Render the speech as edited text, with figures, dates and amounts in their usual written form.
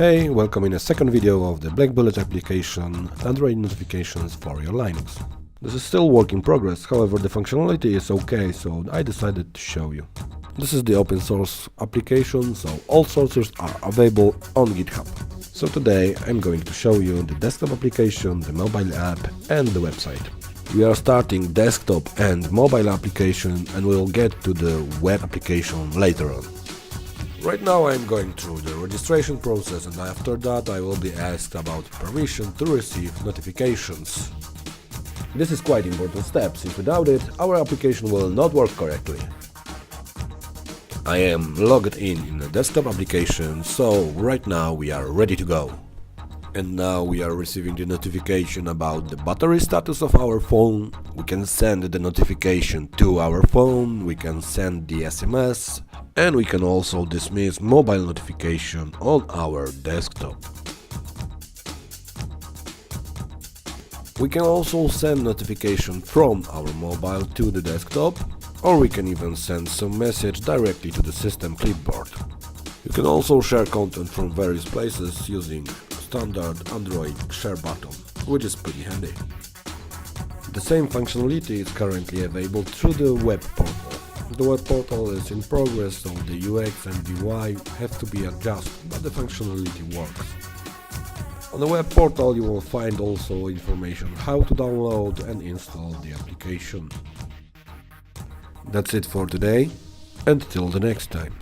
Hey, welcome in a second video of the BalcBullet application Android notifications for your Linux. This is still work in progress, however the functionality is okay, so I decided to show you. This is the open source application, so all sources are available on GitHub. So today I'm going to show you the desktop application, the mobile app and the website. We are starting desktop and mobile application and we'll get to the web application later on. Right now I'm going through the registration process and after that I will be asked about permission to receive notifications. This is quite important step, since without it our application will not work correctly. I am logged in the desktop application, so right now we are ready to go. And now we are receiving the notification about the battery status of our phone. We can send the notification to our phone, we can send the SMS, and we can also dismiss mobile notification on our desktop. We can also send notification from our mobile to the desktop, or we can even send some message directly to the system clipboard. You can also share content from various places using standard Android share button, which is pretty handy. The same functionality is currently available through the web portal. The web portal is in progress, so the UX and UI have to be adjusted, but the functionality works. On the web portal you will find also information how to download and install the application. That's it for today, and till the next time.